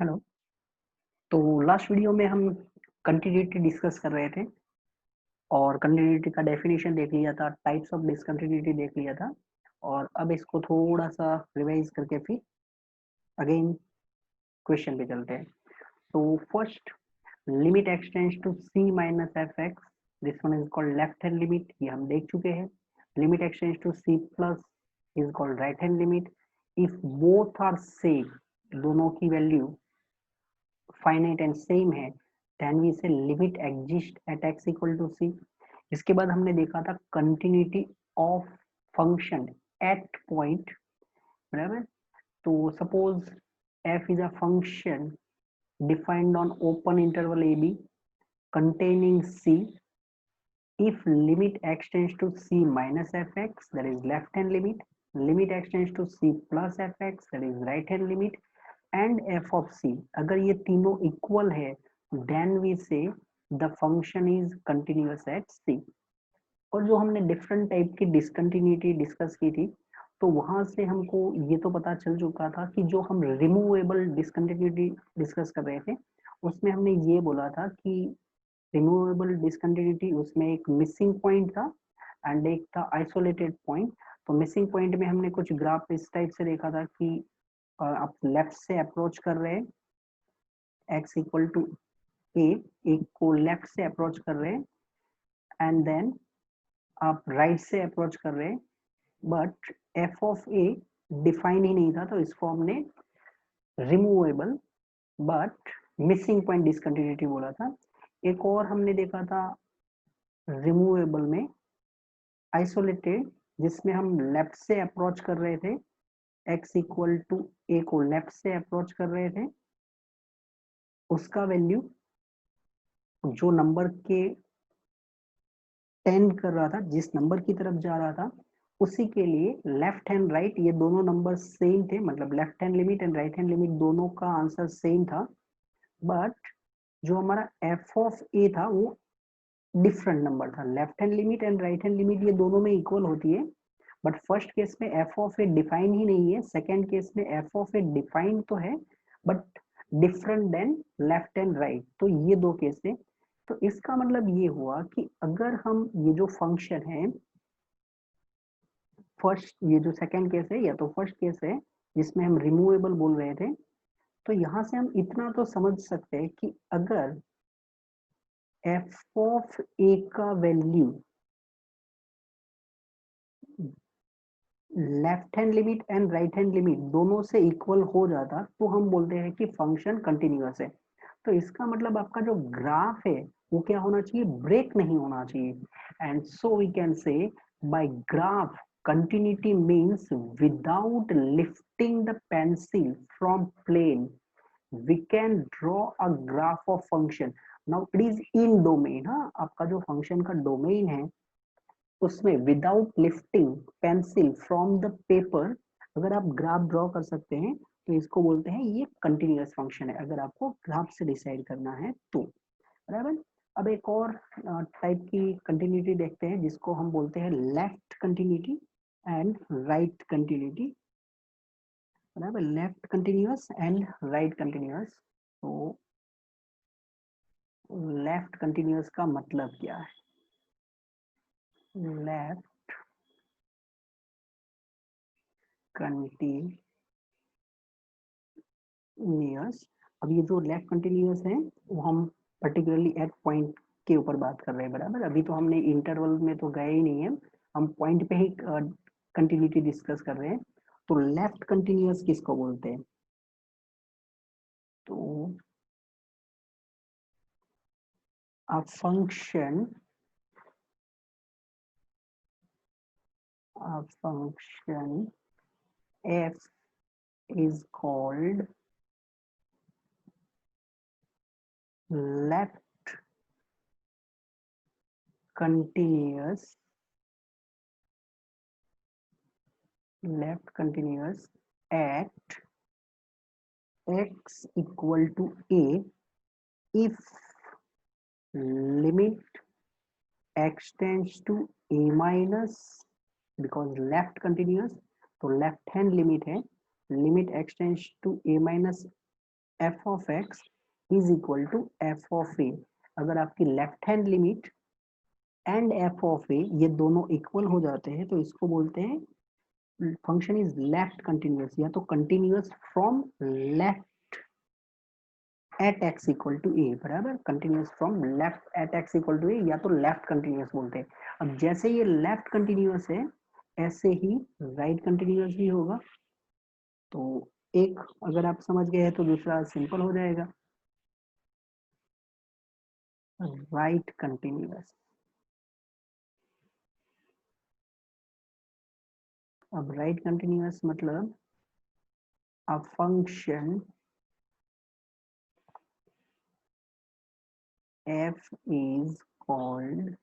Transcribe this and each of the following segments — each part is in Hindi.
हेलो। तो लास्ट वीडियो में हम कंटिन्यूटी डिस्कस कर रहे थे और कंटिन्यूटी का डेफिनेशन देख लिया था, टाइप्स ऑफ डिसकंटिन्यूटी देख लिया था और अब इसको थोड़ा सा रिवाइज करके फिर अगेन क्वेश्चन पे चलते हैं। तो first, limit x tends to c minus F x, this one is called left hand limit, ये हम देख चुके हैं। Limit x tends to c plus is called right hand limit. If both are same, दोनों की वैल्यू फाइनाइट एंड सेम है, then we say limit exist at x equal to c. इसके बाद हमने देखा था continuity of function at point, बराबर। तो suppose f is a function defined on open interval ab containing c. If limit extends to c minus fx, that is left hand limit. Limit extends to c plus fx, that is right hand limit. And f of c, अगर ये तीनों इक्वल है, then we say the function is continuous at c. और जो हमने डिफरेंट टाइप की डिसकंटिन्यूटी डिस्कस की थी, तो वहां से हमको ये तो पता चल चुका था कि जो हम रिमूवेबल डिसकंटिन्यूटी डिस्कस कर रहे थे, उसमें हमने ये बोला था कि रिमूवेबल डिसकंटिन्यूटी, उसमें एक मिसिंग पॉइंट था एंड एक था आइसोलेटेड पॉइंट। तो मिसिंग पॉइंट में हमने कुछ ग्राफ इस टाइप से देखा था कि आप लेफ्ट से अप्रोच कर रहे हैं, x इक्वल टू a, एक को लेफ्ट से अप्रोच कर रहे हैं एंड देन आप राइट से अप्रोच कर रहे हैं, but f of A define ही नहीं था, तो इसको हमने removable but missing point discontinuity बोला था। एक और हमने देखा था रिमूवेबल में आइसोलेटेड, जिसमें हम लेफ्ट से अप्रोच कर रहे थे, x इक्वल टू ए को लेफ्ट से अप्रोच कर रहे थे, उसका वैल्यू जो नंबर के टेंड कर रहा था, जिस नंबर की तरफ जा रहा था, उसी के लिए लेफ्ट हैंड राइट ये दोनों नंबर सेम थे, मतलब left hand limit and right hand limit दोनों का आंसर सेम था। बट जो हमारा एफ ऑफ ए था वो डिफरेंट नंबर था। Left hand limit and right hand limit ये दोनों में इक्वल होती है, बट फर्स्ट केस में एफ ऑफ ए डिफाइन ही नहीं है, सेकेंड केस में एफ ऑफ ए डिफाइन तो है but different than left and right. तो ये दो केस है। तो इसका मतलब ये हुआ कि अगर हम ये जो फंक्शन है, फर्स्ट ये जो सेकंड केस है या तो फर्स्ट केस है जिसमें हम रिमूवेबल बोल रहे थे, तो यहां से हम इतना तो समझ सकते हैं कि अगर एफ ऑफ ए का value left hand limit and right hand limit दोनों से इक्वल हो जाता, तो हम बोलते हैं कि फंक्शन कंटिन्यूअस है। तो इसका मतलब आपका जो ग्राफ है वो क्या होना चाहिए, ब्रेक नहीं होना चाहिए। And so we can say by graph continuity means without lifting the pencil from plane we can draw a graph of function. Now it is in domain, हाँ, आपका जो फंक्शन का डोमेन है उसमें without lifting pencil from the paper अगर आप ग्राफ ड्रॉ कर सकते हैं, तो इसको बोलते हैं ये कंटिन्यूअस फंक्शन है, अगर आपको ग्राफ से डिसाइड करना है तो, बराबर। अब एक और टाइप की कंटिन्यूटी देखते हैं जिसको हम बोलते हैं left continuity and right continuity, बराबर। Left continuous and right continuous. तो लेफ्ट कंटिन्यूअस का मतलब क्या है, लेफ्ट कंटिन्यूअस। अब ये जो लेफ्ट कंटिन्यूअस है वो हम पर्टिकुलरली एट पॉइंट के ऊपर बात कर रहे हैं, बराबर। अभी तो हमने इंटरवल में तो गए ही नहीं है, हम पॉइंट पे ही कंटिन्यूटी डिस्कस कर रहे हैं। तो लेफ्ट कंटिन्यूअस किसको बोलते हैं, तो a function f is called left continuous at x equal to a if limit extends to a minus, because left continuous तो लेफ्ट हैंड लिमिट है, limit x tends to a minus f of x is equal to f of a. अगर आपकी left hand limit and f of a ये दोनों इक्वल हो जाते हैं तो इसको बोलते हैं फंक्शन इज लेफ्ट कंटिन्यूअस, या तो continuous from left at x equal to a, बराबर, continuous from left at x equal to a, या तो लेफ्ट कंटिन्यूअस बोलते हैं। अब जैसे ये लेफ्ट कंटिन्यूअस है ऐसे ही राइट कंटिन्यूअस भी होगा। तो एक अगर आप समझ गए हैं तो दूसरा सिंपल हो जाएगा, राइट कंटिन्यूअस। अब राइट कंटिन्यूअस मतलब a function f is called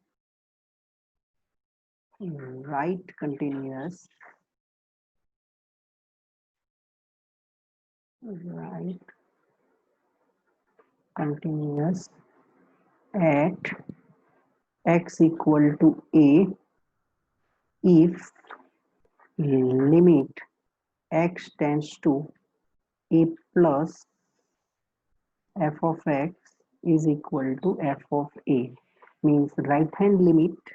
right continuous, right continuous at x equal to a if limit x tends to a plus f of x is equal to f of a, means right hand limit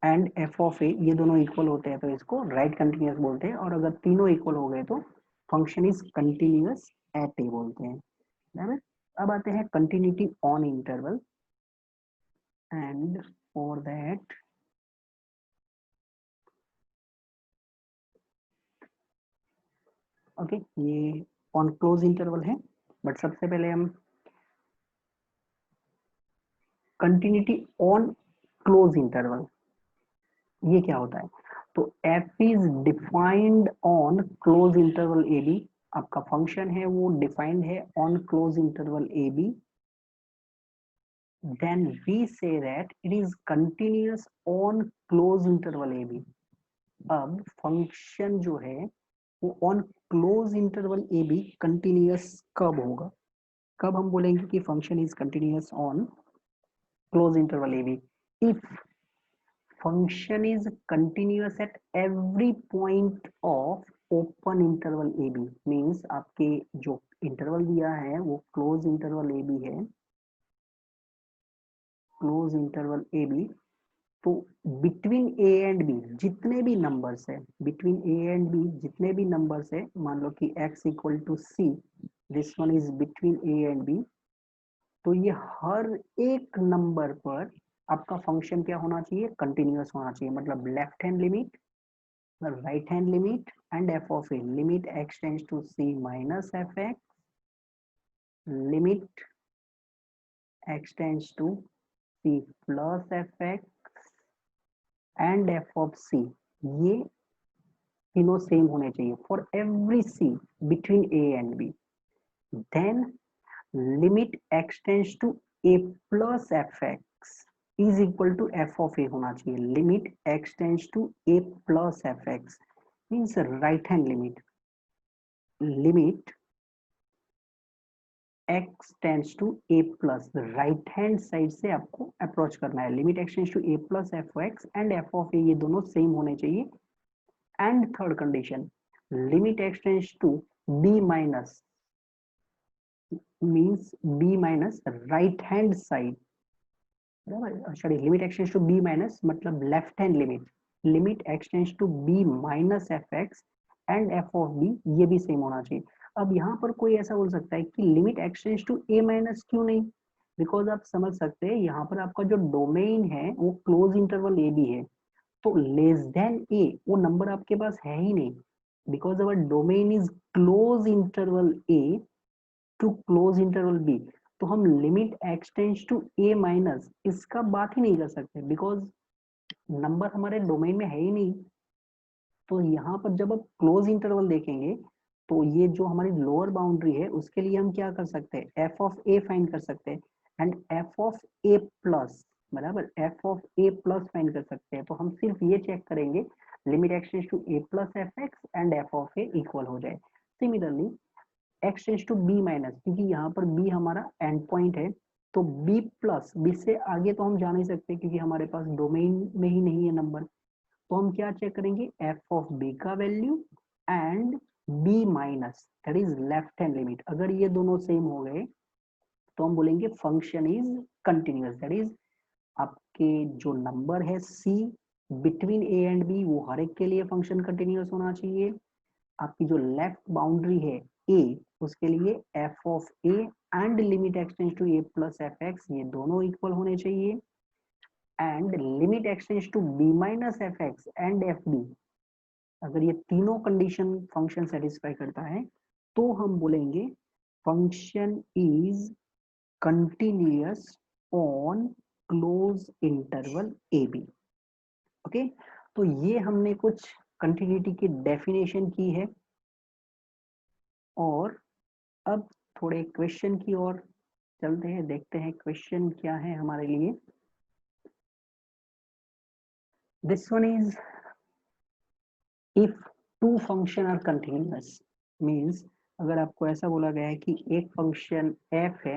and f of a ये दोनों इक्वल होते हैं तो इसको राइट कंटिन्यूअस बोलते हैं, और अगर तीनों इक्वल हो गए तो फंक्शन इज कंटिन्यूअस एट ए बोलते हैं, बराबर। अब आते हैं continuity on interval, and for that okay ये ऑन क्लोज इंटरवल है, बट सबसे पहले हम कंटिन्यूटी ऑन क्लोज इंटरवल ये क्या होता है। तो f is defined on close interval A B, आपका फंक्शन है वो डिफाइंड है on close interval A B, then we say that it is continuous on close interval AB। अब फंक्शन जो है वो on close interval AB continuous कब होगा, कब हम बोलेंगे कि function is continuous on close interval AB? If function is continuous eight every point of open interval AB, means आपके जो इंटरवल दिया है वो क्लोज इंटरवल AB है, क्लोज इंटरवल AB, तो बिटवीन ए एंड बी जितने भी नंबर्स है, बिटवीन ए एंड बी जितने भी नंबर्स है, मान लो कि x equal to C, this one is between A and B, तो ये हर एक नंबर पर आपका फंक्शन क्या होना चाहिए, कंटिन्यूअस होना चाहिए। मतलब left hand limit, right hand limit and f of a, limit x tends to c minus F x, limit x tends to c plus F x and f of c, ये तीनों सेम होने चाहिए for every c between A and b. Then limit x tends to a plus F x is equal to f of a होना चाहिए। Limit x tends to a plus F x means right hand limit, limit x tends to a plus, right hand side से आपको अप्रोच करना है। Limit x tends to a plus F x and f of a ये दोनों सेम होने चाहिए। And third condition, limit x tends to b minus, means b minus right hand side, बराबर, sorry limit x tends to b minus मतलब left hand limit, limit x tends to b minus F x and f of b ये भी सेम होना चाहिए। अब यहाँ पर कोई ऐसा बोल सकता है कि limit x tends to a minus क्यों नहीं, बिकॉज आप समझ सकते हैं यहाँ पर आपका जो डोमेन है वो क्लोज इंटरवल ए बी है, तो लेस देन ए वो नंबर आपके पास है ही नहीं, because our domain is close interval A to close interval B, तो हम limit x tends to A minus इसका बात ही नहीं कर सकते, बिकॉज नंबर हमारे डोमेन में है ही नहीं। तो यहाँ पर जब आप क्लोज इंटरवल देखेंगे तो ये जो हमारी लोअर बाउंड्री है उसके लिए हम क्या कर सकते हैं, एफ ऑफ ए फाइंड कर सकते हैं, and f of a plus, बराबर, f of a plus find कर सकते हैं। तो हम सिर्फ ये चेक करेंगे limit x tends to a plus F x and f of a equal हो जाए। Similarly x tends to b minus, क्योंकि यहाँ पर बी हमारा एंड पॉइंट है, तो बी प्लस, बी से आगे तो हम जा नहीं सकते क्योंकि हमारे पास डोमेन में ही नहीं है नंबर, तो हम क्या चेक करेंगे, एफ ऑफ बी का value and b minus that is left hand limit, अगर ये दोनों सेम हो गए तो हम बोलेंगे function is continuous. That is आपके जो नंबर है c between a and b वो हर एक के लिए फंक्शन कंटिन्यूअस होना चाहिए। आपकी जो लेफ्ट बाउंड्री है a उसके लिए f of a and limit x tends to a plus F X ये दोनों इक्वल होने चाहिए। And limit x tends to b minus F x and F B, अगर ये तीनों कंडीशन फंक्शन सेटिस्फाई करता है तो हम बोलेंगे function is continuous on close interval A B. Okay, तो ये हमने कुछ कंटिन्यूटी की डेफिनेशन की है और अब थोड़े क्वेश्चन की ओर चलते हैं, देखते हैं क्वेश्चन क्या है हमारे लिए। This one is if two function are continuous means, अगर आपको ऐसा बोला गया है कि एक फंक्शन f है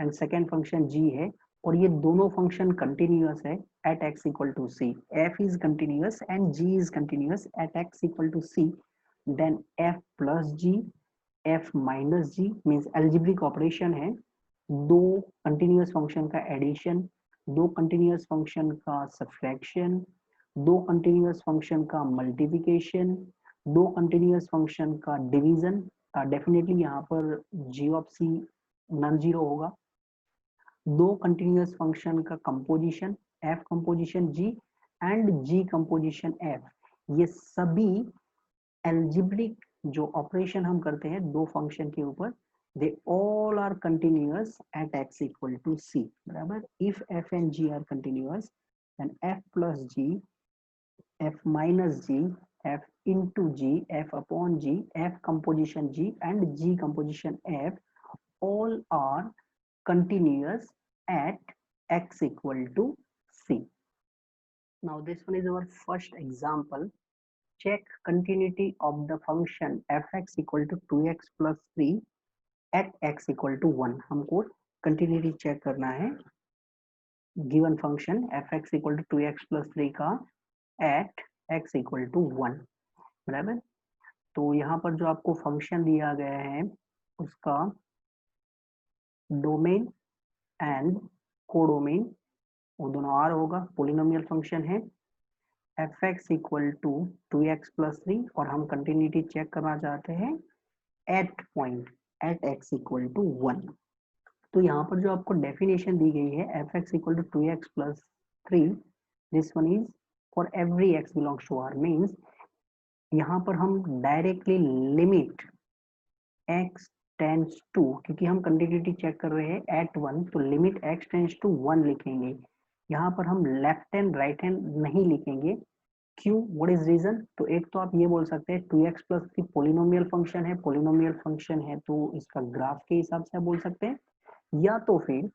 एंड सेकेंड फंक्शन g है और ये दोनों फंक्शन कंटिन्यूअस है at x equal to c, f is continuous and g is continuous at x equal to c, then f plus g f minus G means algebraic operation है, दो कंटिन्यूअस फंक्शन का एडिशन, दो कंटिन्यूअस फंक्शन का सब्ट्रैक्शन, दो कंटिन्यूअस फंक्शन का मल्टीप्लिकेशन, दो कंटिन्यूअस फंक्शन का डिवीजन। डेफिनेटली यहाँ पर g of c non zero होगा। दो कंटिन्यूअस फंक्शन का composition f composition g and g composition f, ये सभी एल्जेब्रिक जो ऑपरेशन हम करते हैं दो फंक्शन के ऊपर, they all are continuous at x equal to c, बराबर। if f and g are continuous then f plus g, f minus g, f into g, f upon g, f composition g and g composition f all are continuous at x equal to c. Now this one is our first example. Check continuity of the function fx equal to 2x plus 3 at x equal to 1। हमको continuity check करना है given function fx equal to 2x plus 3 का at x equal to 1, बराबर। तो यहाँ पर जो आपको फंक्शन दिया गया है उसका डोमेन एंड कोडोमेन वो दोनों आर होगा, पोलिनोमियल फंक्शन है fx equal to 2x plus 3 और हम कंटिन्यूटी चेक करना चाहते हैं at point at x equal to 1। तो यहाँ पर जो आपको डेफिनेशन दी गई है fx equal to 2x plus 3, this one is for every x belongs to r, means यहाँ पर हम directly limit x tends to, क्योंकि हम कंटिन्यूटी चेक कर रहे हैं एट 1 तो लिमिट x टेंड्स टू 1 लिखेंगे। यहाँ पर हम लेफ्ट हैंड राइट हैंड नहीं लिखेंगे, क्यों, व्हाट इज रीजन? तो एक तो आप ये बोल सकते हैं 2x प्लस 3 पोलिनोमियल फंक्शन है, पोलिनोमियल फंक्शन है तो इसका ग्राफ के हिसाब से आप बोल सकते हैं, या तो फिर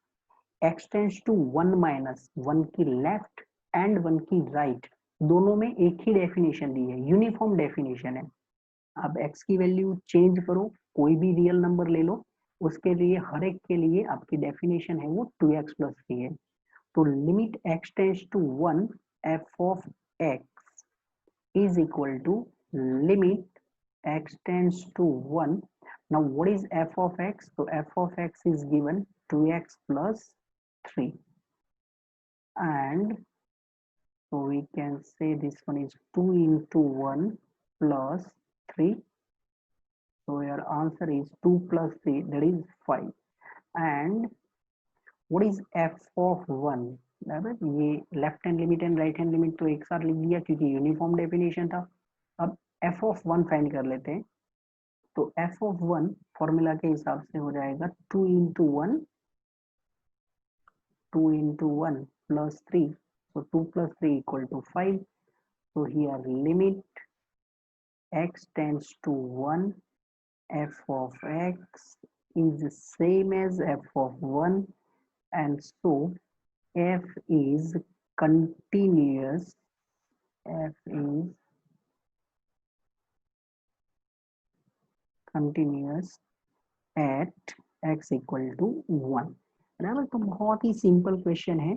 x टेंड्स टू 1 माइनस 1 की लेफ्ट एंड 1 की राइट दोनों में एक ही डेफिनेशन दी है, यूनिफॉर्म डेफिनेशन है। अब x की वैल्यू चेंज करो, कोई भी रियल नंबर ले लो, उसके लिए हर एक के लिए आपकी डेफिनेशन है वो 2x प्लस 3 है। तो limit x tends to 1 f of x is equal to limit x tends to 1. Now what is f of x? So f of x is given 2x plus 3 and so we can say this one is 2 into 1 plus 3. So your answer is 2 plus 3, that is 5. And what is f of 1? ये left hand limit and right hand limit तो एक साथ लिख दिया क्योंकि यूनिफॉर्म डेफिनेशन था। अब f of 1 फाइंड कर लेते हैं, तो f of 1 फॉर्मूला के हिसाब से हो जाएगा 2 into 1 plus 3, so 2 plus 3 equal to 5. So here limit x tends to 1, f of x is the same as f of 1 and so f is continuous, f is continuous at x equal to 1, बराबर। तो बहुत ही सिंपल क्वेश्चन है।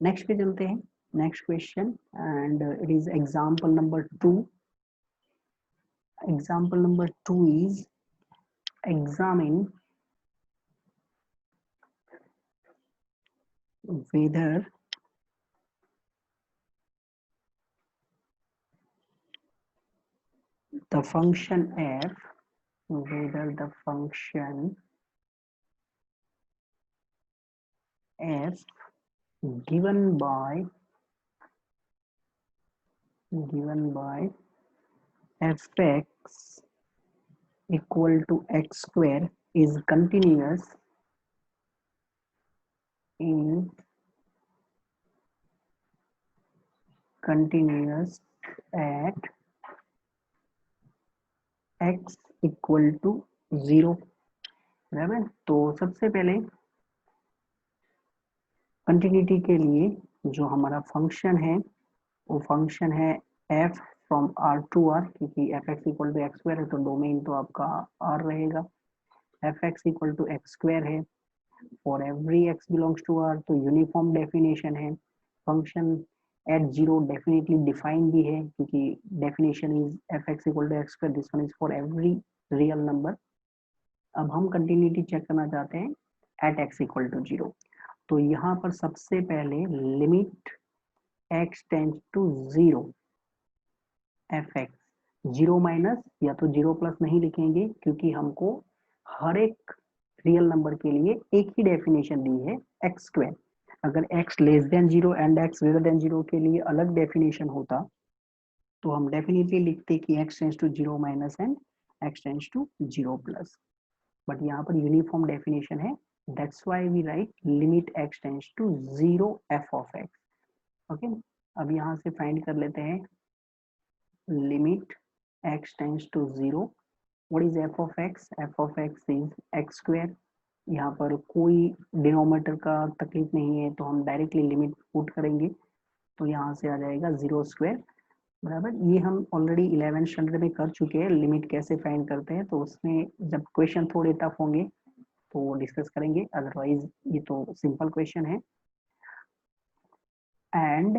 नेक्स्ट पे चलते हैं, next question and it is example number 2। Example number 2 is examine whether the function f, whether the function f given by fx equal to x square is continuous at x equal to 0। बराबर। तो सबसे पहले कंटिन्यूटी के लिए जो हमारा फंक्शन है वो फंक्शन है f from r to r, क्योंकि fx equal to x square है तो डोमेन तो आपका r रहेगा। fx equal to x square है, for every x belongs to r, तो यूनिफॉर्म डेफिनेशन है। Function at zero definitely define भी है, क्योंकि definition is fx equal to x square, this one is for every real number. अब हम कंटिन्यूटी चेक करना चाहते हैं एट x इक्वल टू 0। तो यहाँ पर सबसे पहले limit x tends to 0 fx, 0 minus या तो 0 प्लस नहीं लिखेंगे, क्योंकि हमको हर एक रियल नंबर के लिए एक ही डेफिनेशन दी है एक्स स्क्वायर। अगर x less than 0 and x greater then 0 के लिए अलग डेफिनेशन होता तो हम डेफिनेटली लिखते कि x tends to 0 minus and x tends to 0 plus, but यहाँ पर यूनिफॉर्म डेफिनेशन है, that's why we write limit x tends to 0 f of x। Okay, अब यहाँ से फाइंड कर लेते हैं limit x tends to 0, what is f of x? f of x is x square. यहाँ पर कोई डिनोमिनेटर का तकलीफ नहीं है, तो हम डायरेक्टली लिमिट पुट करेंगे, तो यहाँ से आ जाएगा 0 स्क्वायर। बराबर। ये हम ऑलरेडी 11th स्टैंडर्ड में कर चुके हैं, लिमिट कैसे फाइंड करते हैं, तो उसमें जब क्वेश्चन थोड़े टफ होंगे तो वो डिस्कस करेंगे, अदरवाइज ये तो सिंपल क्वेश्चन है। And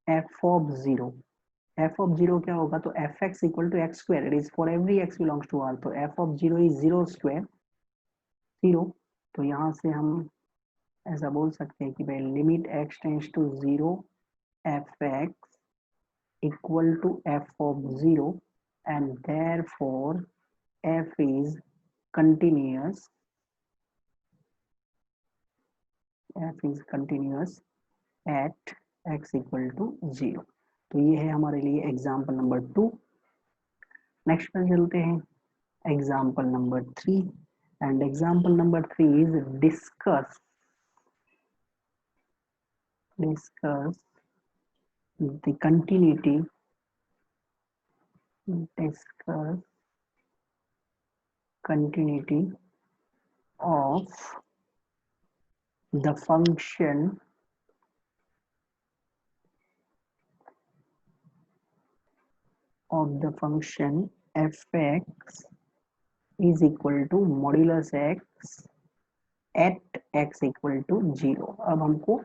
f of 0, f of 0 क्या होगा? तो fx equal to x square, it is for every x belongs to r, तो f ऑफ 0 इज 0 स्क्वायर 0। तो यहाँ से हम ऐसा बोल सकते हैं कि भाई limit x tends to 0 fx equal to f of 0 and therefore f is continuous at x equal to 0। तो ये है हमारे लिए एग्जाम्पल नंबर 2। नेक्स्ट पर चलते हैं example number 3, and example number 3 is discuss the continuity of the function fx is equal to modulus x at x equal to 0। अब हमको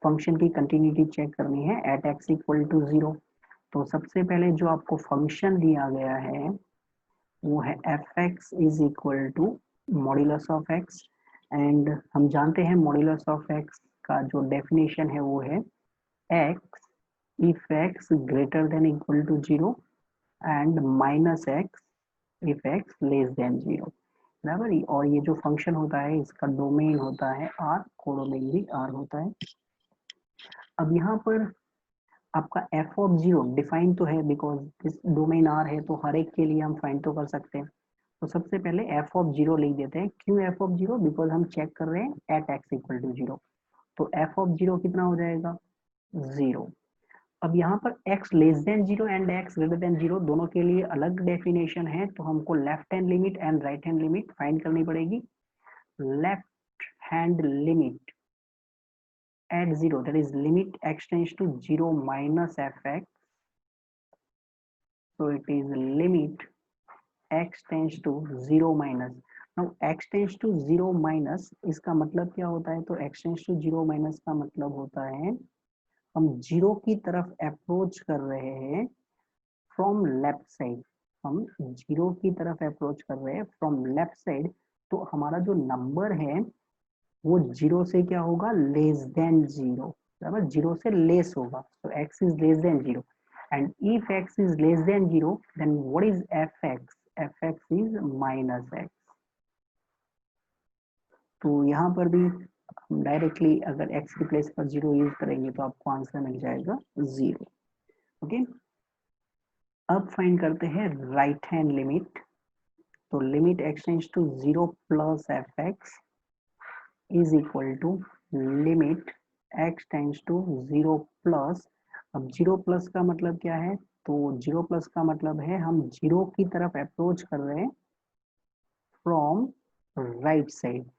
फंक्शन की कंटिन्यूटी चेक करनी है एट x इक्वल टू 0। तो सबसे पहले जो आपको फंक्शन दिया गया है वो है fx is equal to modulus of x, and हम जानते हैं मॉड्यूलस ऑफ x का जो डेफिनेशन है वो है x if x greater than equal to 0 and minus x if x less than 0। बराबर। और ये जो फंक्शन होता है इसका डोमेन होता है r, कोडोमेन भी r होता है। अब यहाँ पर आपका f ऑफ 0 डिफाइन तो है, बिकॉज इस डोमेन r है तो हर एक के लिए हम फाइंड तो कर सकते हैं। तो सबसे पहले f ऑफ 0 लिख देते हैं। क्यों f ऑफ 0? बिकॉज हम चेक कर रहे हैं एट x इक्वल टू 0। तो f ऑफ 0 कितना हो जाएगा? 0। अब यहाँ पर x less than 0 and x greater then 0 दोनों के लिए अलग डेफिनेशन है, तो हमको left hand limit and right hand limit find करनी पड़ेगी। Left hand limit at 0, that is limit x tends to 0 minus fx, so it is limit x tends to 0 minus। now x tends to 0 minus इसका मतलब क्या होता है? तो x tends to 0 minus का मतलब होता है हम 0 की तरफ अप्रोच कर रहे हैं फ्रॉम लेफ्ट साइड। हम जीरो की तरफ अप्रोच कर रहे हैं फ्रॉम लेफ्ट साइड, तो हमारा जो नंबर है वो जीरो से क्या होगा, लेस देन जीरो, बराबर, जीरो से लेस होगा, तो x is less than zero, and if x is less than zero then what is fx, fx is minus x। तो यहाँ पर भी हम डायरेक्टली अगर x की प्लेस पर जीरो यूज करेंगे तो आपको आंसर मिल जाएगा जीरो। ओके, अब फाइंड करते हैं राइट हैंड लिमिट। तो limit x tends to zero plus fx is equal to limit x tends to zero plus, अब जीरो प्लस का मतलब क्या है, तो जीरो प्लस का मतलब है हम जीरो की तरफ अप्रोच कर रहे हैं फ्रॉम राइट साइड।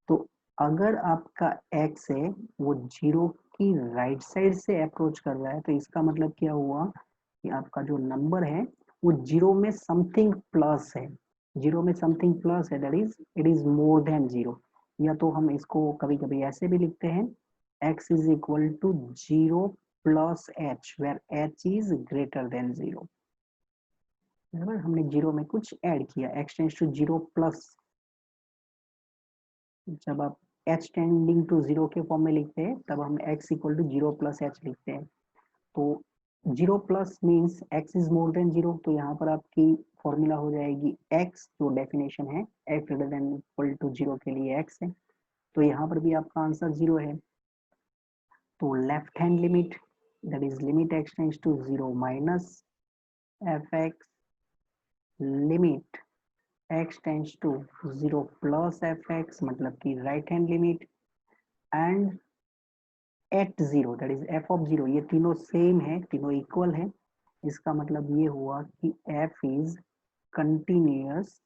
तो अगर आपका x है वो जीरो की राइट साइड से अप्रोच कर रहा है, तो इसका मतलब क्या हुआ कि आपका जो नंबर है वो जीरो में समथिंग प्लस है, जीरो में समथिंग प्लस है, that is it is more than zero. या तो हम इसको कभी कभी ऐसे भी लिखते हैं, x is equal to zero plus H, where H is greater than zero. बराबर, हमने जीरो में कुछ ऐड किया, x tends to zero plus, जब आप h टेंडिंग टू जीरो के फॉर्म में लिखते हैं तब हम x equal to zero plus H लिखते हैं। तो zero plus means x is more than zero, तो यहाँ पर आपकी फॉर्मूला हो जाएगी x, जो डेफिनेशन है x greater than equal to zero के लिए x है, तो यहाँ पर भी आपका आंसर जीरो है। तो left hand limit, that is limit x tends to zero minus fx, limit x tends to zero plus fx मतलब कि right hand limit, and at zero that is F of zero, ये तीनों सेम है, तीनों इक्वल है, इसका मतलब ये हुआ कि f is continuous,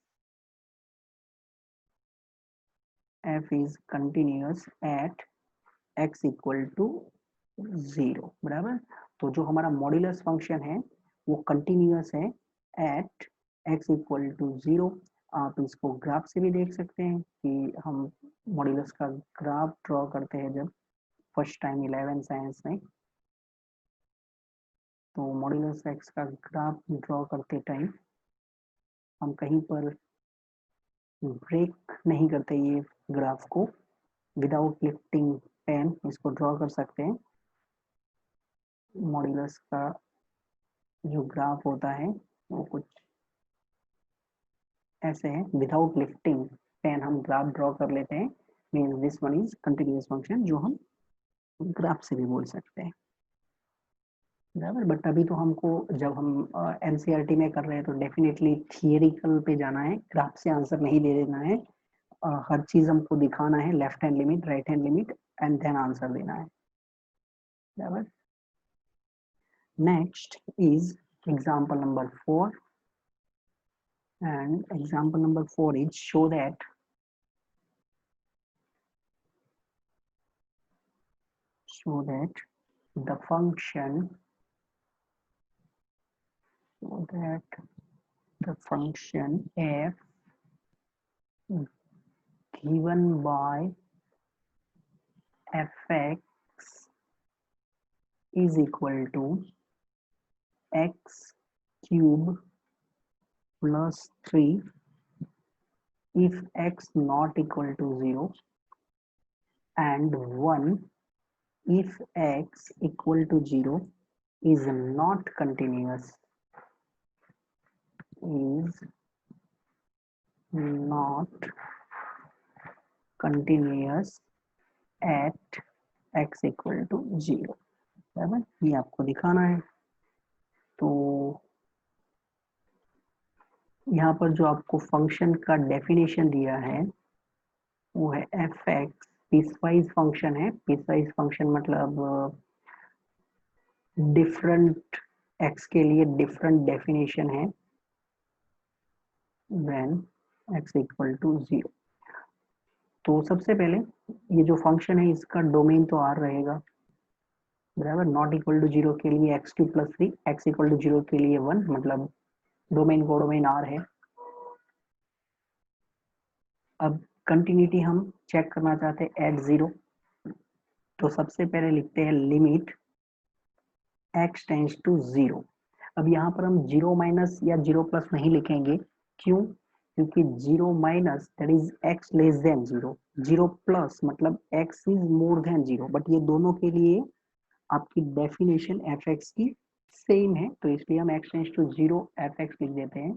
f is continuous at x equal to zero. बराबर, तो जो हमारा मॉड्यूलस फंक्शन है वो कंटिन्यूअस है at x equal to zero. आप इसको ग्राफ से भी देख सकते हैं कि हम मॉड्यूलस का ग्राफ ड्रॉ करते हैं जब फर्स्ट टाइम 11 साइंस में, तो मॉड्यूलस x का ग्राफ ड्रॉ करते टाइम हम कहीं पर ब्रेक नहीं करते ये ग्राफ को, विदाउट लिफ्टिंग पेन इसको ड्रॉ कर सकते हैं। मॉड्यूलस का जो ग्राफ होता है वो कुछ ऐसे है, विदाउट लिफ्टिंग पेन हम ग्राफ ड्रॉ कर लेते हैं, means this one is continuous function, जो हम ग्राफ से भी बोल सकते हैं। बराबर, बट अभी तो हमको जब हम एनसीईआरटी में कर रहे हैं तो डेफिनेटली थियरिकल पे जाना है, ग्राफ से आंसर नहीं दे देना है, हर चीज हमको दिखाना है, left hand limit, right hand limit, and then answer देना है। बराबर, next is example number 4, and example number 4 is show that the function, so that the function f given by fx is equal to x cube plus 3 if x not equal to 0, and 1 if x equal to 0 is not continuous, is not continuous at x equal to 0। बराबर, ये आपको दिखाना है। तो यहाँ पर जो आपको फंक्शन का डेफिनेशन दिया है वो है एफ एक्स, पीसवाइज फंक्शन है, पीसवाइज फंक्शन मतलब डिफरेंट एक्स के लिए डिफरेंट डेफिनेशन है व्हेन एक्स इक्वल टू 0। तो सबसे पहले ये जो फंक्शन है इसका डोमेन तो आर रहेगा, बराबर, नॉट इक्वल टू 0 के लिए X cube plus 3, X equal to 0 के लिए 1, मतलब डोमेन को डोमेन आर है। अब कंटिन्यूटी हम चेक करना चाहते हैं एट 0, तो सबसे पहले लिखते हैं लिमिट x टेंड्स टू 0। अब यहाँ पर हम 0 माइनस या 0 प्लस नहीं लिखेंगे, क्यों? क्योंकि 0 minus that is x less than 0, 0 plus मतलब x is more then 0, but ये दोनों के लिए आपकी डेफिनेशन fx की सेम है, तो इसलिए हम x टेंड्स टू 0 fx लिख देते हैं,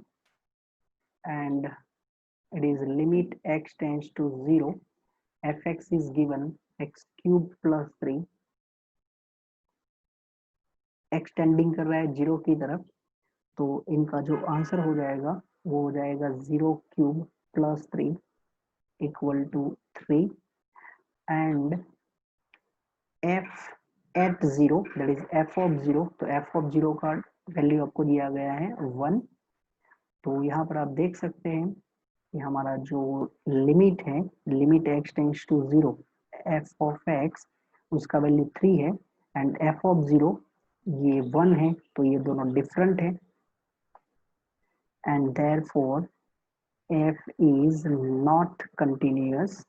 and it is limit x tends to 0, fx is given x cube plus 3, x tending कर रहा है 0 की तरफ, तो इनका जो आंसर हो जाएगा वो हो जाएगा 0 cube plus 3 equal to 3, and f at 0 that is f of 0, तो f ऑफ 0 का वैल्यू आपको दिया गया है 1, तो यहाँ पर आप देख सकते हैं कि हमारा जो लिमिट है, limit x tends to 0 f of x, उसका वैल्यू 3 है, एंड f ऑफ 0 ये 1 है, तो ये दोनों डिफरेंट है, and therefore f is not continuous,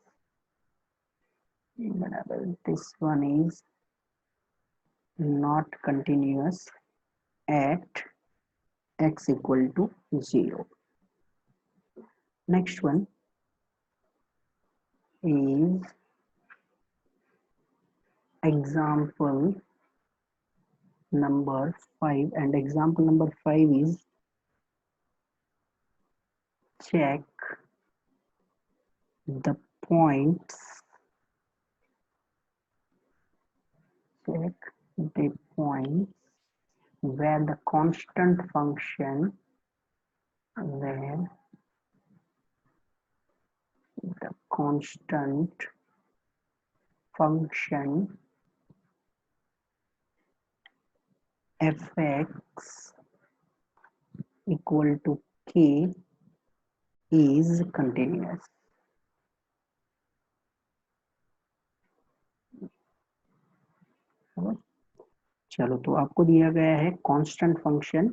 this one is not continuous at x equal to 0. Next one is example number 5, and example number 5 is check the points, check the points where the constant function, where the constant function fx equal to k is continuous. चलो, तो आपको दिया गया है कांस्टेंट फंक्शन,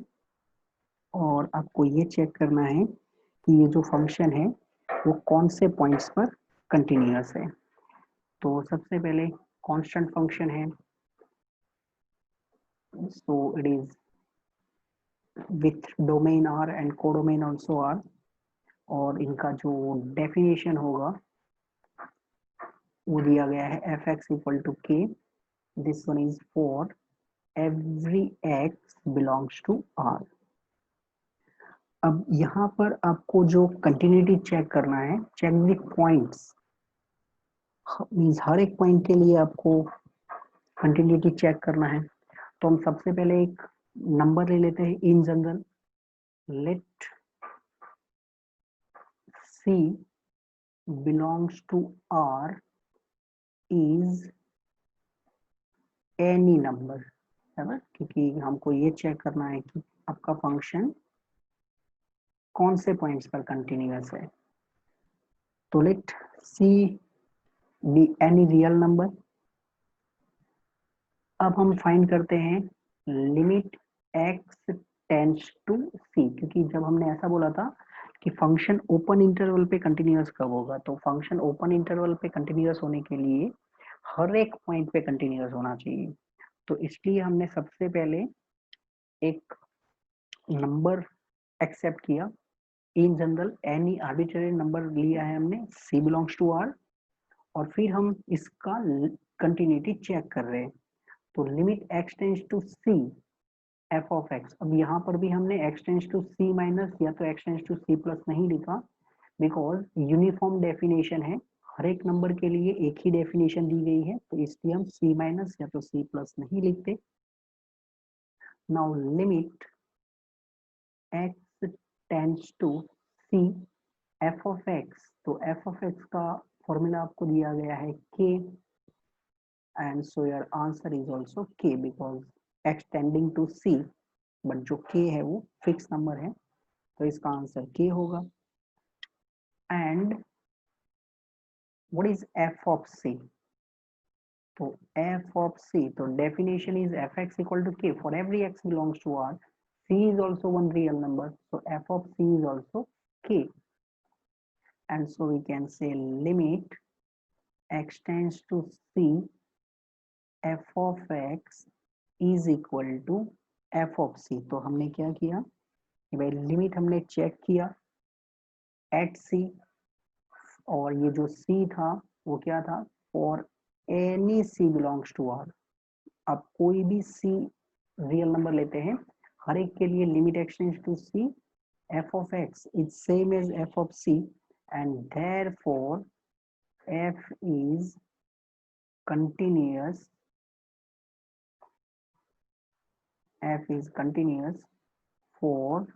और आपको ये चेक करना है कि ये जो फंक्शन है वो कौन से पॉइंट्स पर कंटिन्यूअस है। तो सबसे पहले कांस्टेंट फंक्शन है, so it is with domain R and codomain also R, और इनका जो डेफिनेशन होगा वो दिया गया है F x equal to K, this one is for every X belongs to R. अब यहाँ पर आपको जो कंटिन्यूटी चेक करना है, चेक द पॉइंट्स, मींस हर एक पॉइंट के लिए आपको कंटिन्यूटी चेक करना है। तो हम सबसे पहले एक नंबर ले लेते हैं in general, let C belongs to R is any number, है ना, क्योंकि हमको ये चेक करना है कि आपका फंक्शन कौन से पॉइंट्स पर कंटिन्यूअस है। तो late C be any real number। अब हम फाइंड करते हैं limit x tends to C, क्योंकि जब हमने ऐसा बोला था कि फंक्शन ओपन इंटरवल पे कंटिन्यूअस कब होगा, तो फंक्शन ओपन इंटरवल पे कंटिन्यूअस होने के लिए हर एक पॉइंट पे कंटिन्यूअस होना चाहिए। तो इसलिए हमने सबसे पहले एक नंबर एक्सेप्ट किया, in general any arbitrary number लिया है हमने, C बिलोंग्स टू R, और फिर हम इसका कंटिन्यूटी चेक कर रहे हैं। तो limit x tends to C f of x, अब यहाँ पर भी हमने x tends to C minus या तो x tends to C plus नहीं लिखा, बिकॉज यूनिफॉर्म डेफिनेशन है, हर एक नंबर के लिए एक ही डेफिनेशन दी गई है, तो इसलिए हम C माइनस या तो C प्लस नहीं लिखते। Now limit x tends to C f of x, तो f ऑफ x का फॉर्मूला आपको दिया गया है k, and so your answer is also k because x tending to C, but जो k है वो फिक्स नंबर है, तो इसका आंसर k होगा। And what is f of C? तो f ऑफ C, तो definition is fx equal to k for every x belongs to R, C is also one real number, so f of C is also k, and so we can say limit x tends to C f of x is equal to f of c, तो हमने क्या किया कि भाई लिमिट हमने चेक किया एट सी, और ये जो सी था वो क्या था, for any C belongs to R. आप कोई भी सी रियल नंबर लेते हैं, हर एक के लिए limit x tends to C, f of x is same as f of c, and therefore f is continuous, for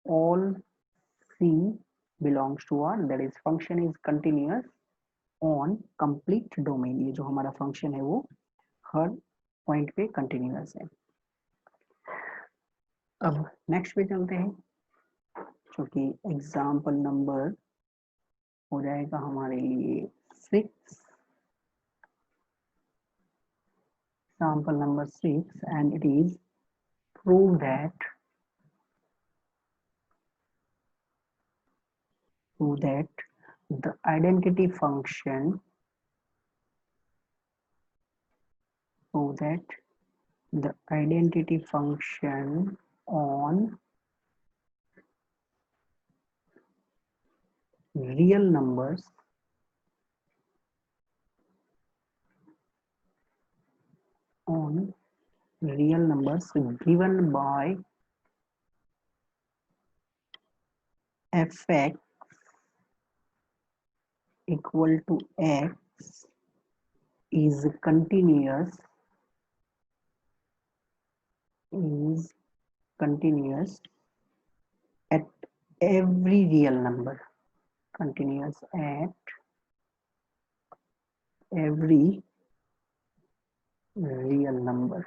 all c belongs to R, that is function is continuous on complete domain। ये जो हमारा फंक्शन है वो हर पॉइंट पे कंटिन्यूअस है। अब नेक्स्ट पे चलते हैं, जो कि एग्जाम्पल नंबर हो जाएगा हमारे लिए 6। Example number 6, and it is prove that the identity function on real numbers given by fx equal to x is continuous at every real number, continuous at every real number।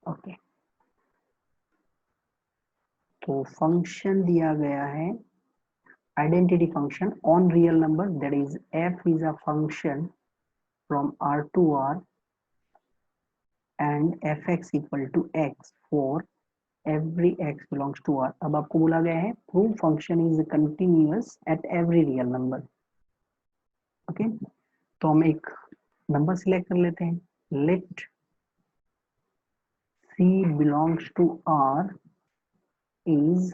Okay, तो फंक्शन दिया गया है identity function on real number, that is f is a function from R to R and fx equal to x for every x belongs to R। अब आपको बोला गया है prove function is continuous at every real number। Okay, तो हम एक नंबर सिलेक्ट कर लेते हैं, let c belongs to R is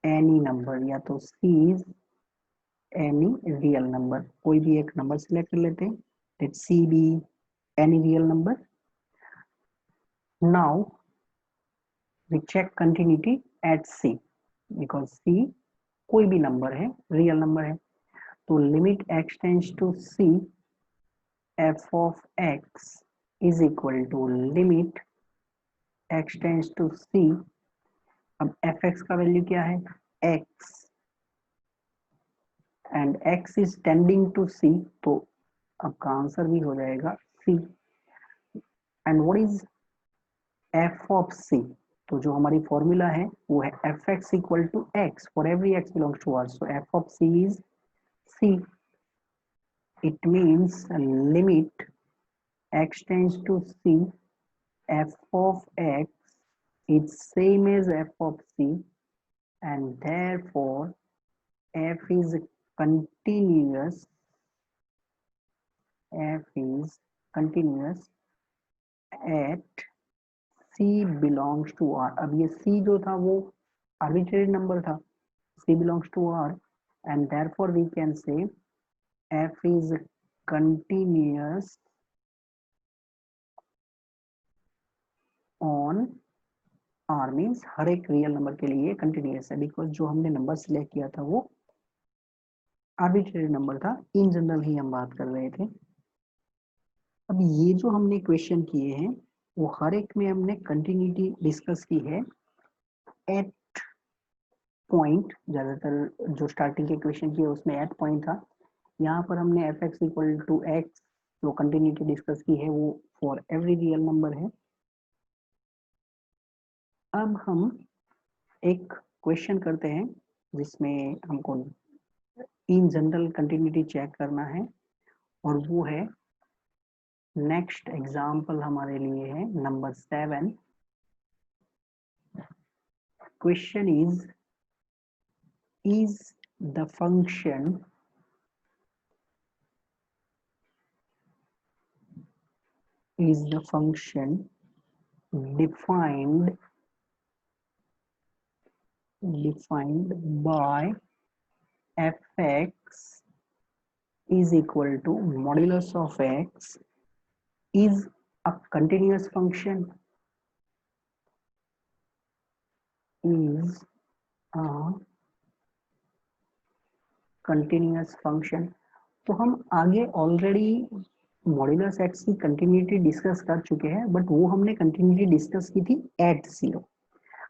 any number, या तो c is any real number, कोई भी एक नंबर सिलेक्ट कर लेते हैं, let c be any real number। Now we check continuity at c, because c कोई भी नंबर है, रियल नंबर है, तो limit x tends to c, f of x is equal to limit x tends to c। अब fx का वैल्यू क्या है, x, and x is tending to c, तो आपका आंसर भी हो जाएगा c। And what is f of c, तो जो हमारी फॉर्मूला है वो है fx equal to x for every x belongs to R, so f of c is c। It means limit x tends to c, f of x is same as f of c, and therefore f is continuous at c belongs to R। अब ये c जो था वो arbitrary number था, c belongs to R, and therefore we can say f is continuous on R, means हर एक रियल नंबर के लिए कंटिन्यूस है, बिकॉज जो हमने नंबर सिलेक्ट किया था वो आर्बिट्रेरी नंबर था, इन जनरल ही हम बात कर रहे थे। अब ये जो हमने क्वेश्चन किए हैं वो हर एक में हमने कंटिन्यूटी डिस्कस की है एट पॉइंट, ज्यादातर जो स्टार्टिंग के क्वेश्चन किए उसमें एट पॉइंट था। यहाँ पर हमने F x equal to X जो कंटिन्यूटी डिस्कस की है वो फॉर एवरी रियल नंबर है। अब हम एक क्वेश्चन करते हैं जिसमें हमको इन जनरल कंटिन्यूटी चेक करना है, और वो है नेक्स्ट एग्जाम्पल हमारे लिए है number 7। Question is the function is the function defined by fx is equal to modulus of x is a continuous function, is a continuous function। तो हम आगे ऑलरेडी मॉड्यूलस एक्स की कंटिन्यूटी डिस्कस कर चुके हैं, बट वो हमने कंटिन्यूटी डिस्कस की थी एट जीरो।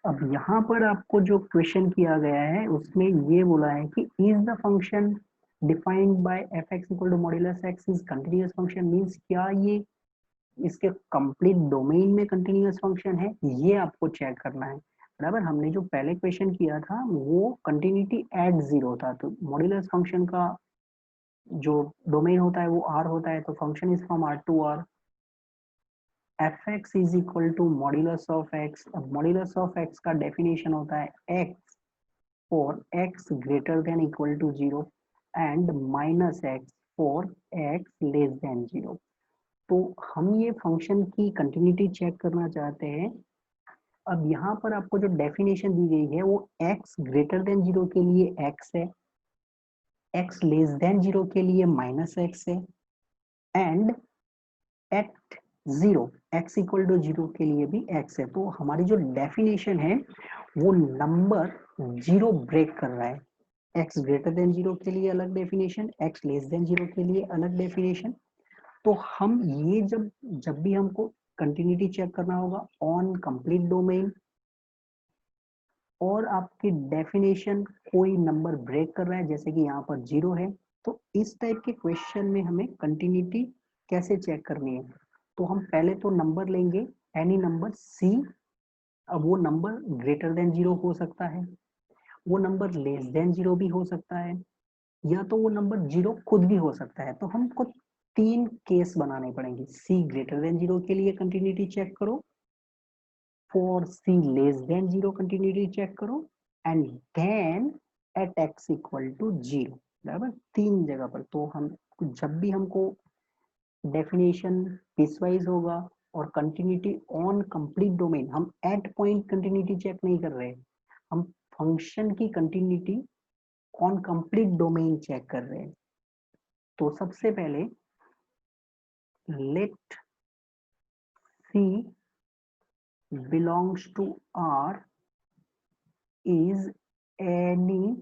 अब यहाँ पर आपको जो क्वेश्चन किया गया है उसमें ये बोला है कि is the function defined by f x equal to modulus x is continuous function, means क्या ये इसके कंप्लीट डोमेन में कंटिन्यूअस फंक्शन है, ये आपको चेक करना है। बराबर, हमने जो पहले क्वेश्चन किया था वो कंटिन्यूटी एट जीरो था, तो मॉड्यूलस फंक्शन का जो डोमेन होता है वो आर होता है, तो function is from R to R. F x is equal to modulus of x. अब मॉड्यूलस ऑफ एक्स का डेफिनेशन होता है x for x greater than equal to zero and minus x for x less than zero. तो हम ये फंक्शन की कंटिन्यूटी चेक करना चाहते हैं। अब यहाँ पर आपको जो डेफिनेशन दी गई है वो x ग्रेटर देन जीरो के लिए x है, x लेस देन जीरो के लिए माइनस x है, and at zero x equal to zero के लिए भी x है। तो हमारी जो डेफिनेशन है वो नंबर जीरो ब्रेक कर रहा है। x ग्रेटर देन जीरो के लिए अलग definition, x less than zero के लिए अलग डेफिनेशन। तो हम ये जब भी हमको कंटिन्यूटी चेक करना होगा ऑन कंप्लीट डोमेन और आपकी डेफिनेशन कोई नंबर ब्रेक कर रहा है, जैसे कि यहाँ पर जीरो है, तो इस टाइप के क्वेश्चन में हमें कंटिन्यूटी कैसे चेक करनी है। तो हम पहले तो नंबर लेंगे, एनी नंबर सी। अब वो नंबर ग्रेटर देन जीरो हो सकता है, वो नंबर लेस देन जीरो भी हो सकता है, या तो वो नंबर जीरो खुद भी हो सकता है। तो हमको तीन केस बनाने पड़ेंगे। सी ग्रेटर देन जीरो के लिए कंटिन्यूटी चेक करो, for c less than zero continuity check करो, and then at x equal to zero. बराबर, तीन जगह पर। तो हम जब भी हमको डेफिनेशन पीसवाइज होगा और कंटिन्यूटी ऑन कंप्लीट डोमेन, हम एट पॉइंट कंटिन्यूटी चेक नहीं कर रहे, हम फंक्शन की continuity on complete domain check कर रहे हैं। तो सबसे पहले let c belongs to R is any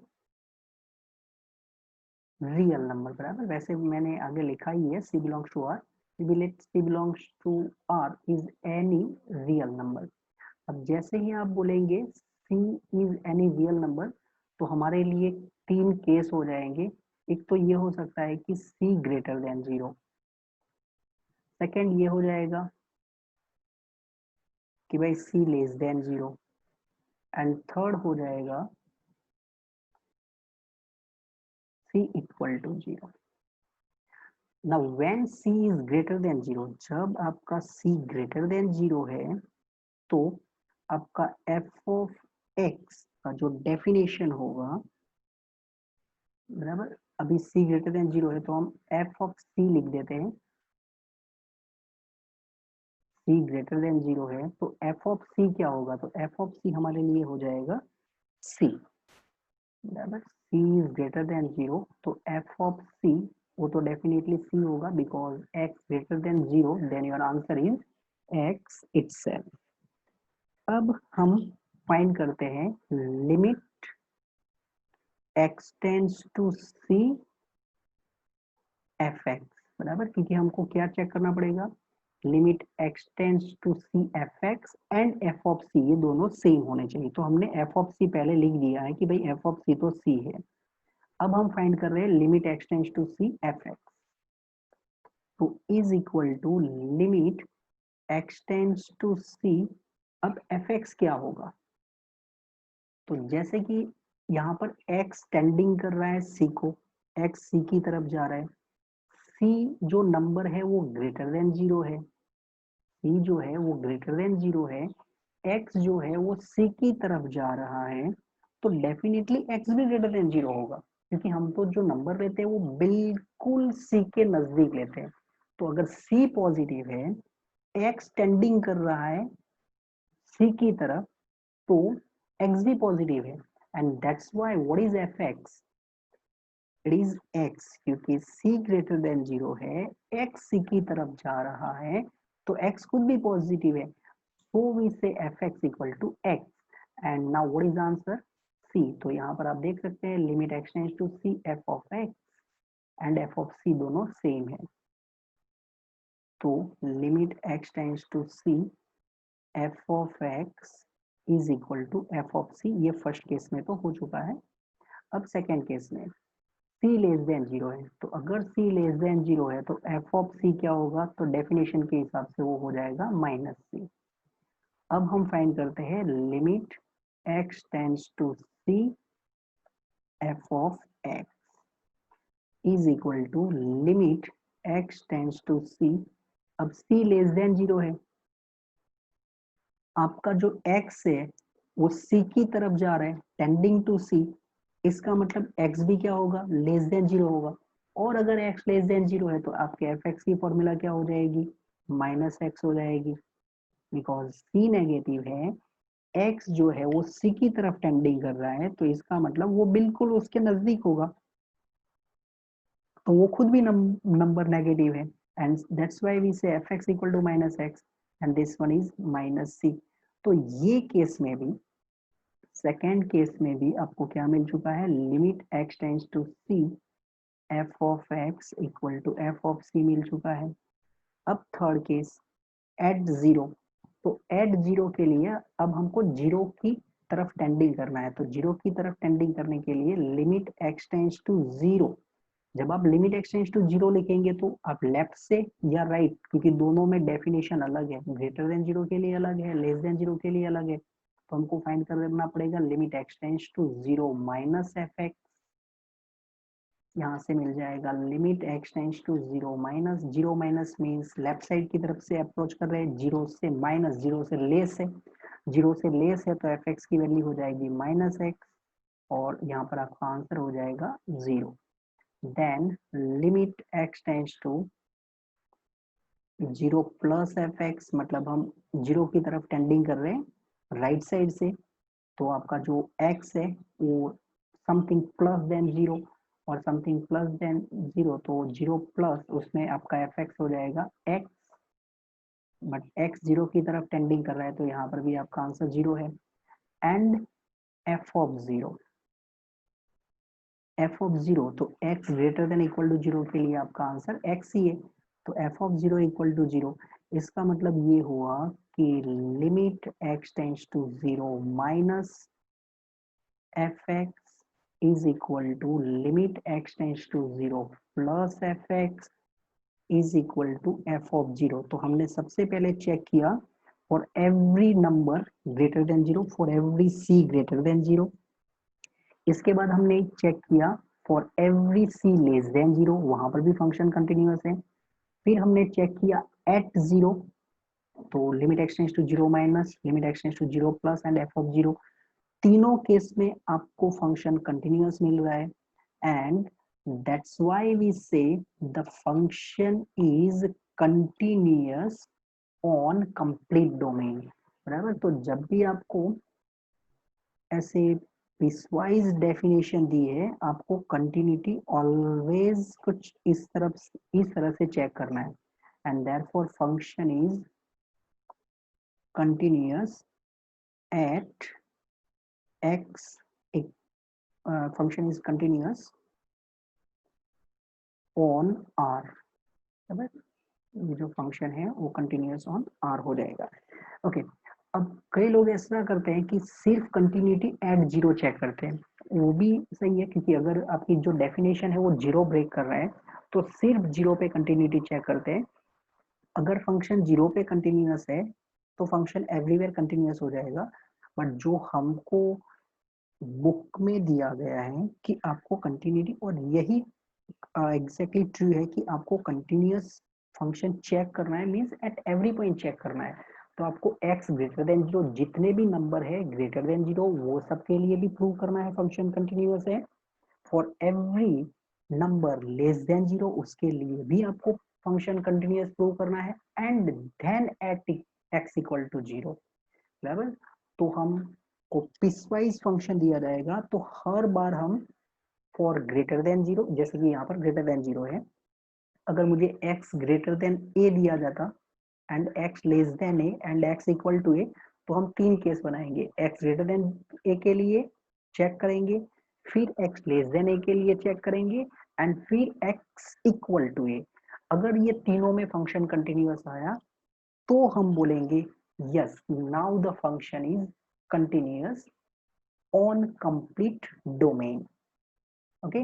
real number. बराबर, वैसे मैंने आगे लिखा ही है c belongs to R, let c belongs to R is any real number. अब जैसे ही आप बोलेंगे c is any real number, तो हमारे लिए तीन केस हो जाएंगे। एक तो ये हो सकता है कि c greater than zero, second ये हो जाएगा कि भाई c less than zero, and third हो जाएगा c equal to zero. Now when c is greater than zero, जब आपका c greater than zero है, तो आपका f of x का जो डेफिनेशन होगा, बराबर, अभी c greater than zero है तो हम f of c लिख देते हैं। c greater than zero है तो f of c क्या होगा, तो f of c हमारे लिए हो जाएगा c। बराबर, c is greater than zero, तो f of c वो तो डेफिनेटली c होगा, because x greater than zero, then your answer is x itself। अब हम फाइंड करते हैं limit x tends to c f x. बराबर, क्योंकि हमको क्या चेक करना पड़ेगा, limit x tends to c f x and f of c, ये दोनों सेम होने चाहिए। तो हमने f ऑफ c पहले लिख दिया है कि भाई f ऑफ c तो c है। अब हम फाइंड कर रहे हैं limit x tends to c f x, तो is equal to limit x tends to c। अब एफ एक्स क्या होगा, तो जैसे कि यहाँ पर x टेंडिंग कर रहा है c को, x c की तरफ जा रहा है, c जो नंबर है वो ग्रेटर देन जीरो है, c जो है वो ग्रेटर देन जीरो है, x जो है वो c की तरफ जा रहा है, तो डेफिनेटली x भी ग्रेटर देन जीरो होगा, क्योंकि हम तो जो नंबर लेते हैं वो बिल्कुल c के नजदीक लेते हैं। तो अगर c पॉजिटिव है x टेंडिंग कर रहा है c की तरफ, तो x भी पॉजिटिव है, and that's why what is F x, it is x, क्योंकि c ग्रेटर देन 0 है, x c की तरफ जा रहा है, तो x खुद भी पॉजिटिव है, so we say fx equal to x, and now what is the answer, c। तो यहाँ पर आप देख सकते हैं limit x tends to c f of x and f of c दोनों सेम है, तो limit x tends to c f of x is equal to f of c, ये फर्स्ट केस में तो हो चुका है। अब सेकेंड केस में c लेस देन 0 है, तो अगर c लेस देन 0 है तो f of c क्या होगा, तो डेफिनेशन के हिसाब से वो हो जाएगा माइनस c। अब हम फाइंड करते हैं limit x tends to c f of x is equal to limit x tends to c, अब c लेस देन 0 है, आपका जो x है वो c की तरफ जा रहा है, टेंडिंग टू c, इसका मतलब x भी क्या होगा, लेस देन 0 होगा, और अगर x लेस देन 0 है तो आपके fx की फॉर्मूला क्या हो जाएगी, माइनस x हो जाएगी, बिकॉज c नेगेटिव है, x जो है वो c की तरफ टेंडिंग कर रहा है, तो इसका मतलब वो बिल्कुल उसके नजदीक होगा, तो वो खुद भी नंबर नेगेटिव है, and that's why we say fx equal to minus x and this one is minus c। तो ये केस में भी, सेकेंड केस में भी आपको क्या मिल चुका है, limit x tends to c f of x equal to f of c मिल चुका है। अब थर्ड केस एट जीरो, तो एट जीरो के लिए अब हमको जीरो की तरफ टेंडिंग करना है, तो जीरो की तरफ टेंडिंग करने के लिए limit x tends to zero, जब आप limit x tends to zero लिखेंगे तो आप लेफ्ट से या राइट, क्योंकि दोनों में डेफिनेशन अलग है, ग्रेटर देन जीरो के लिए अलग है, लेस देन जीरो के लिए अलग है, तो हमको फाइंड करना पड़ेगा limit x tends to zero minus F x, यहाँ से मिल जाएगा limit x tends to zero minus, zero minus means left side की तरफ से अप्रोच कर रहे हैं, जीरो से माइनस, जीरो से लेस है, जीरो से लेस है तो एफ एक्स की वैल्यू हो जाएगी माइनस एक्स, और यहाँ पर आपका आंसर हो जाएगा zero. Then limit x tends to zero plus F x, मतलब हम जीरो की तरफ टेंडिंग कर रहे हैं राइट साइड से, तो आपका जो x है वो समथिंग प्लस देन जीरो, और समथिंग प्लस देन जीरो, तो जीरो प्लस उसमें आपका एफ एक्स हो जाएगा x, बट x जीरो की तरफ टेंडिंग कर रहा है, तो यहाँ पर भी आपका आंसर जीरो है, and f of zero, f of zero, तो x greater than equal to zero के लिए आपका आंसर x ही है, तो f of zero equal to zero, इसका मतलब ये हुआ कि limit x tends to zero minus F x is equal to limit x tends to zero plus F x is equal to f of zero. तो हमने सबसे पहले चेक किया for every number greater than zero, for every c greater than zero, इसके बाद हमने चेक किया for every c less than zero, वहां पर भी फंक्शन कंटिन्यूअस है, फिर हमने चेक किया एट जीरो, तो limit x tends to zero minus limit x tends to zero plus and f of zero, तीनों केस में आपको फंक्शन कंटिन्यूअस मिल रहा है, and that's why we say the function is continuous on complete domain, बराबर। तो जब भी आपको ऐसे पीसवाइज डेफिनेशन दी है, आपको कंटिन्यूटी ऑलवेज कुछ इस तरह से चेक करना है, and therefore function is continuous at x, function is continuous on r, ये जो फंक्शन है वो कंटिन्यूअस ऑन r हो जाएगा। ओके, अब कई लोग ऐसा करते हैं कि सिर्फ कंटिन्यूटी एट जीरो चेक करते हैं, वो भी सही है, क्योंकि अगर आपकी जो डेफिनेशन है वो जीरो ब्रेक कर रहा है तो सिर्फ जीरो पे कंटिन्यूटी चेक करते हैं, अगर फंक्शन जीरो पे कंटिन्यूअस है तो फंक्शन एवरीवेयर कंटिन्यूअस हो जाएगा, बट जो हमको बुक में दिया गया है कि आपको कंटिन्यूटी, और यही एग्जैक्टली ट्रू है कि आपको कंटिन्यूअस फंक्शन चेक करना है, means at every point check करना है, तो आपको x ग्रेटर देन जीरो, जितने भी नंबर है ग्रेटर देन जीरो वो सब के लिए भी प्रूव करना है फंक्शन कंटिन्यूअस है, for every number less than zero उसके लिए भी आपको फंक्शन कंटिन्यूअस प्रूव करना है and then at x equal to 0 बराबर। तो हमको पीसवाइज फंक्शन दिया जाएगा तो हर बार हम फॉर ग्रेटर देन 0, जैसे कि यहाँ पर ग्रेटर देन 0 है, अगर मुझे x ग्रेटर देन a दिया जाता and x less than a and x equal to a, तो हम तीन केस बनाएंगे। x ग्रेटर देन a के लिए चेक करेंगे, फिर x लेस देन a के लिए चेक करेंगे एंड फिर x इक्वल टू a। अगर ये तीनों में फंक्शन कंटिन्यूअस आया तो हम बोलेंगे yes now the function is continuous on complete domain. Okay,